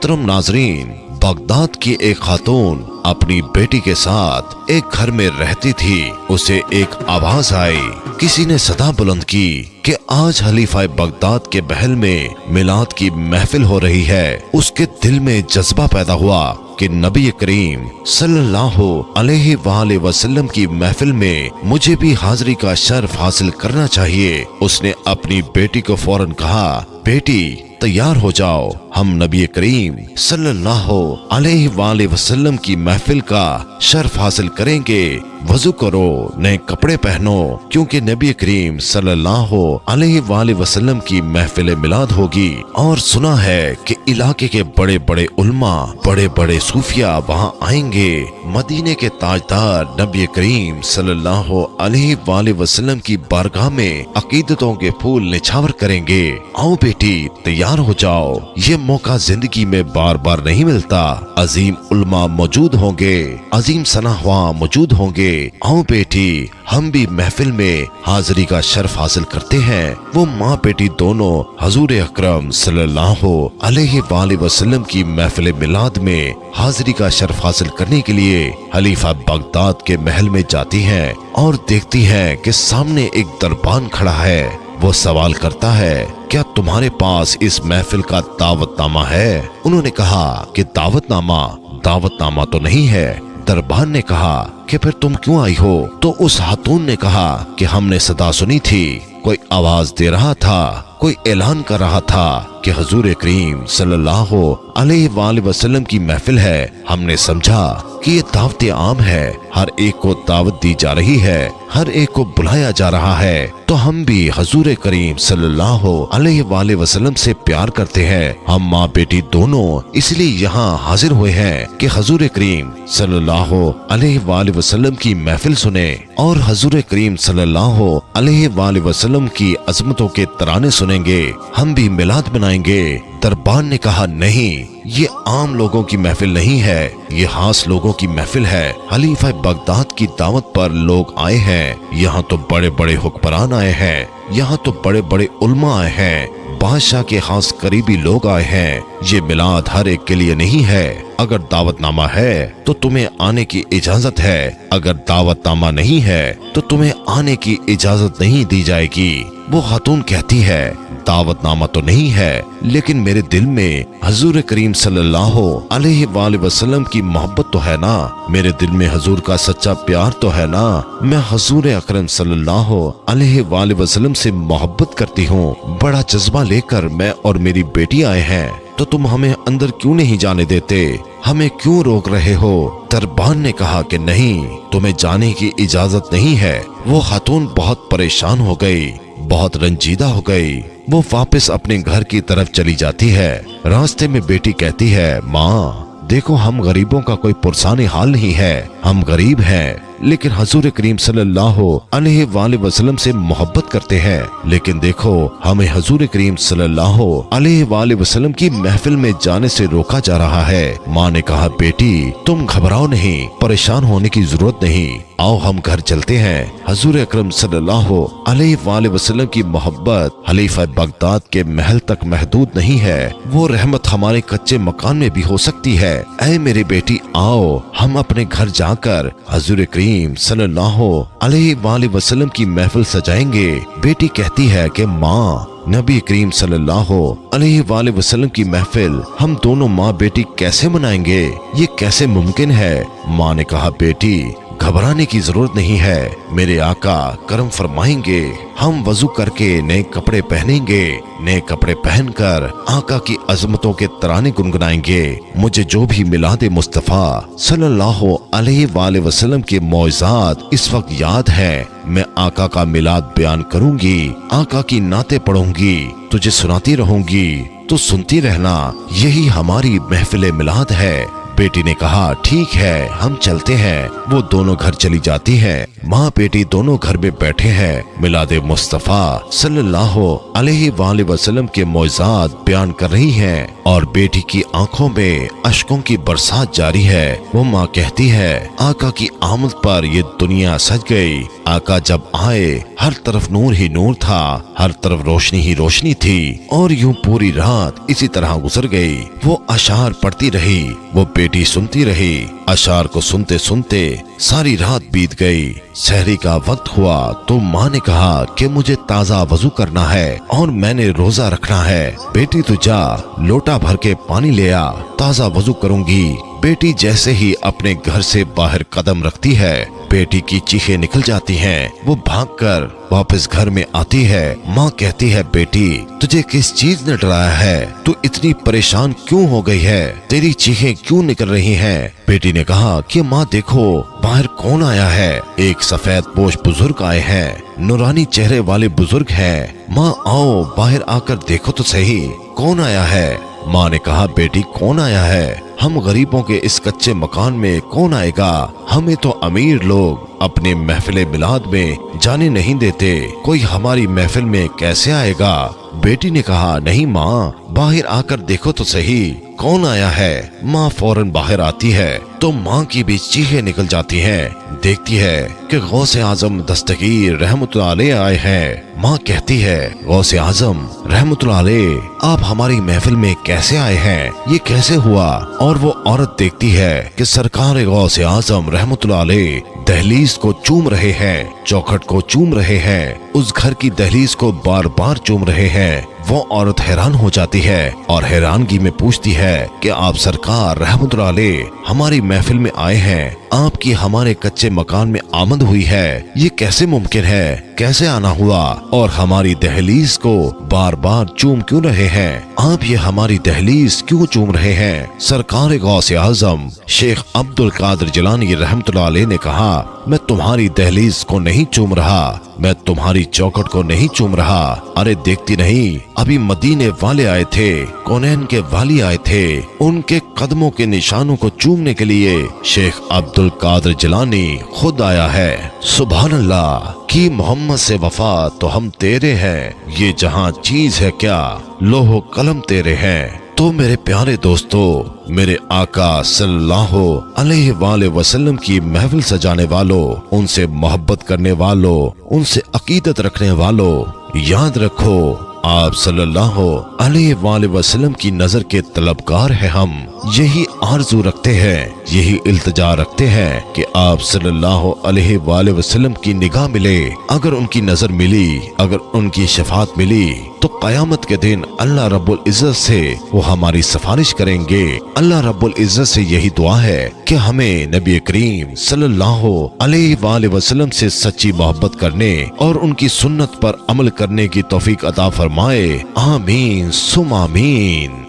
मोहतरम नाजरीन, बगदाद की एक खातून अपनी बेटी के साथ एक घर में रहती थी। उसे एक आवाज आई, किसी ने सदा बुलंद की कि आज खलीफा बगदाद के महल में मिलाद की महफिल हो रही है। उसके दिल में जज्बा पैदा हुआ कि नबी करीम सल्लल्लाहु अलैहि वसल्लम की महफिल में मुझे भी हाजिरी का शर्फ हासिल करना चाहिए। उसने अपनी बेटी को फौरन कहा, बेटी तैयार हो जाओ, हम नबी करीम सल्लल्लाहु अलैहि वसल्लम की महफिल का शर्फ हासिल करेंगे। वजू करो, नए कपड़े पहनो, क्योंकि नबी करीम सल्लल्लाहु अलैहि वसल्लम की महफिल मिलाद होगी। और सुना है कि इलाके के बड़े बड़े उल्मा, बड़े बड़े सूफिया वहाँ आएंगे। मदीने के ताजदार नबी करीम सल्लल्लाहु अलैहि वसल्लम की बारगाह में अकीदतों के फूल निछावर करेंगे। आओ बेटी तैयार हो जाओ, ये मौका जिंदगी में बार बार नहीं मिलता। अजीम उल्मा मौजूद होंगे, अजीम सनाहवा मौजूद होंगे। आओ बेटी, हम भी महफिल में हाजिरी का शर्फ हासिल करते हैं। वो माँ बेटी दोनों हजूर अकरम सल्लल्लाहु अलैहि वसल्लम की महफिल मिलाद में हाजिरी का शर्फ हासिल करने के लिए खलीफा बगदाद के महल में जाती हैं और देखती हैं कि सामने एक दरबान खड़ा है। वो सवाल करता है, क्या तुम्हारे पास इस महफिल का दावतनामा है? उन्होंने कहा कि दावतनामा तो नहीं है। दरबान ने कहा कि फिर तुम क्यों आई हो? तो उस खातून ने कहा कि हमने सदा सुनी थी, कोई आवाज दे रहा था, कोई ऐलान कर रहा था कि हजूर करीम सल्लल्लाहु अलैहि वसल्लम की महफिल है। हमने समझा कि ये दावत आम है, हर एक को दावत दी जा रही है, हर एक को बुलाया जा रहा है। तो हम भी हजूर करीम सल्लल्लाहु अलैहि वसल्लम से प्यार करते हैं। हम माँ बेटी दोनों इसलिए यहाँ हाजिर हुए हैं कि हजूर करीम सल्लल्लाहु अलैहि वसल्लम की महफिल सुने और हजूर करीम सल्लल्लाहु अलैहि वसल्लम की अजमतों के तराने सुनेंगे। हम भी मिलाद मनाएंगे। दरबान ने कहा, नहीं, ये आम लोगों की महफिल नहीं है, ये खास लोगों की महफिल है। खलीफा बगदाद की दावत पर लोग आए हैं। यहाँ तो बड़े बड़े हुक्मरान आए हैं, यहाँ तो बड़े बड़े उल्मा आए हैं, बादशाह के खास करीबी लोग आए हैं। ये मिलाद हर एक के लिए नहीं है। अगर दावतनामा है तो तुम्हें आने की इजाजत है, अगर दावतनामा नहीं है तो तुम्हें आने की इजाजत नहीं दी जाएगी। वो खातून कहती है, दावतनामा तो नहीं है, लेकिन मेरे दिल में हजूर करीम सल्लल्लाहु अलैहि वसल्लम की मोहब्बत तो है ना, मेरे दिल में हजूर का सच्चा प्यार तो है ना। मैं हजूर अकरम सल्लल्लाहु अलैहि वसल्लम से मोहब्बत करती हूँ। बड़ा जज्बा लेकर मैं और मेरी बेटी आए हैं, तो तुम हमें अंदर क्यों नहीं जाने देते? हमें क्यों रोक रहे हो? दरबान ने कहा कि नहीं, तुम्हें जाने की इजाजत नहीं है। वो खातून बहुत परेशान हो गई, बहुत रंजीदा हो गई। वो वापस अपने घर की तरफ चली जाती है। रास्ते में बेटी कहती है, माँ देखो, हम गरीबों का कोई पुरसानी हाल नहीं है, हम गरीब हैं, लेकिन हजूर करीम सल्लल्लाहु अलैहि वसल्लम से मोहब्बत करते हैं। लेकिन देखो, हमें हजूर करीम सल्लल्लाहु अलैहि वसल्लम की महफिल में जाने से रोका जा रहा है। माँ ने कहा, बेटी तुम घबराओ नहीं, परेशान होने की जरूरत नहीं, आओ हम घर चलते हैं। हजूर अकरम सल्लल्लाहु अलैहि वसल्लम की मोहब्बत खलीफा बगदाद के महल तक महदूद नहीं है, वो रहमत हमारे कच्चे मकान में भी हो सकती है। ऐ मेरी बेटी, आओ हम अपने घर जाकर हजूर करीम सल्लल्लाहु अलैहि वसल्लम की महफिल सजाएंगे। बेटी कहती है कि माँ, नबी करीम सल्लल्लाहु अलैहि वसल्लम की महफिल हम दोनों माँ बेटी कैसे मनाएंगे? ये कैसे मुमकिन है? माँ ने कहा, बेटी घबराने की जरूरत नहीं है, मेरे आका करम फरमाएंगे। हम वजू करके नए कपड़े पहनेंगे, नए कपड़े पहनकर आका की अजमतों के तराने गुनगुनाएंगे। मुझे जो भी मिलाद मुस्तफा सल्लल्लाहु अलैहि वसल्लम के मौइज़ात इस वक्त याद है, मैं आका का मिलाद बयान करूंगी, आका की नाते पढ़ूंगी, तुझे सुनाती रहूंगी, तो सुनती रहना। यही हमारी महफिल मिलाद है। बेटी ने कहा ठीक है हम चलते हैं। वो दोनों घर चली जाती हैं। माँ बेटी दोनों घर में बैठे हैं। मिलादे मुस्तफा सल्लल्लाहु अलैहि वसल्लम के मौज़ात बयान कर रही हैं और बेटी की आंखों में अश्कों की बरसात जारी है। वो माँ कहती है आका की आमद पर ये दुनिया सज गई। आका जब आए हर तरफ नूर ही नूर था, हर तरफ रोशनी ही रोशनी थी और यूं पूरी रात इसी तरह गुजर गई। वो अशार पढ़ती रही, वो बेटी सुनती रही। अशार को सुनते सुनते सारी रात बीत गई। सहरी का वक्त हुआ तो माँ ने कहा कि मुझे ताज़ा वजू करना है और मैंने रोजा रखना है। बेटी तू जा लोटा भर के पानी ले आ, ताज़ा वजू करूंगी। बेटी जैसे ही अपने घर से बाहर कदम रखती है बेटी की चीखें निकल जाती हैं। वो भागकर वापस घर में आती है। माँ कहती है बेटी तुझे किस चीज ने डराया है, तू इतनी परेशान क्यों हो गई है, तेरी चीखें क्यों निकल रही हैं? बेटी ने कहा कि माँ देखो बाहर कौन आया है। एक सफेद पोश बुजुर्ग आए हैं, नूरानी चेहरे वाले बुजुर्ग हैं। माँ आओ बाहर आकर देखो तो सही कौन आया है। माँ ने कहा बेटी कौन आया है? हम गरीबों के इस कच्चे मकान में कौन आएगा? हमें तो अमीर लोग अपने महफिल मिलाद में जाने नहीं देते, कोई हमारी महफिल में कैसे आएगा? बेटी ने कहा नहीं माँ बाहर आकर देखो तो सही कौन आया है। माँ फौरन बाहर आती है तो माँ की भी चीखें निकल जाती हैं। देखती है कि गौसे आजम दस्तगीर रहमतुल्लाह अलैह आए हैं। माँ कहती है गौसे आजम रहमतुल्लाह अलैह आप हमारी महफिल में कैसे आए हैं, ये कैसे हुआ? और वो औरत देखती है कि सरकार गौसे आजम रहमतुल्लाह अलैह दहलीज को चूम रहे हैं, चौखट को चूम रहे हैं, उस घर की दहलीज को बार बार चूम रहे हैं। वो औरत हैरान हो जाती है और हैरानगी में पूछती है कि आप सरकार रहमतुल्लाह अलैह हमारी महफिल में आए हैं, आपकी हमारे कच्चे मकान में आमद हुई है, ये कैसे मुमकिन है, कैसे आना हुआ? और हमारी दहलीज को बार बार चूम क्यों रहे हैं? आप ये हमारी दहलीज क्यों चूम रहे हैं? सरकार गौसे आजम शेख अब्दुल कादिर जिलानी रहमतुल्लाह अलैह ने कहा मैं तुम्हारी दहलीज को नहीं चूम रहा, मैं तुम्हारी चौखट को नहीं चूम रहा। अरे देखती नहीं अभी मदीने वाले आए थे, कौनैन के वाली आए थे, उनके कदमों के निशानों को चूमने के लिए शेख अब्दुल कादिर जिलानी खुद आया है। सुभान अल्लाह की मोहम्मद से वफा तो हम तेरे हैं, ये जहां चीज है क्या लोहो कलम तेरे हैं। तो मेरे प्यारे दोस्तों मेरे आका सल्लल्लाहु अलैहि वसल्लम की महफिल सजाने वालों, उनसे मोहब्बत करने वालों, उनसे अकीदत रखने वालों, याद रखो आप सल्लल्लाहु अलैहि वसल्लम की नजर के तलबगार हैं। हम यही आरजू रखते हैं, यही इल्तिजा रखते हैं कि आप सल्लल्लाहु अलैहि वसल्लम की निगाह मिले। अगर उनकी नजर मिली, अगर उनकी शफात मिली तो कयामत के दिन अल्लाह रब्बुल इज्जत से वो हमारी सिफारिश करेंगे। अल्लाह रब्बुल इज्जत से यही दुआ है कि हमें नबी करीम सल्लल्लाहु अलैहि वसल्लम से सच्ची मोहब्बत करने और उनकी सुन्नत पर अमल करने की तौफीक अता फरमाए। आमीन सुम आमीन।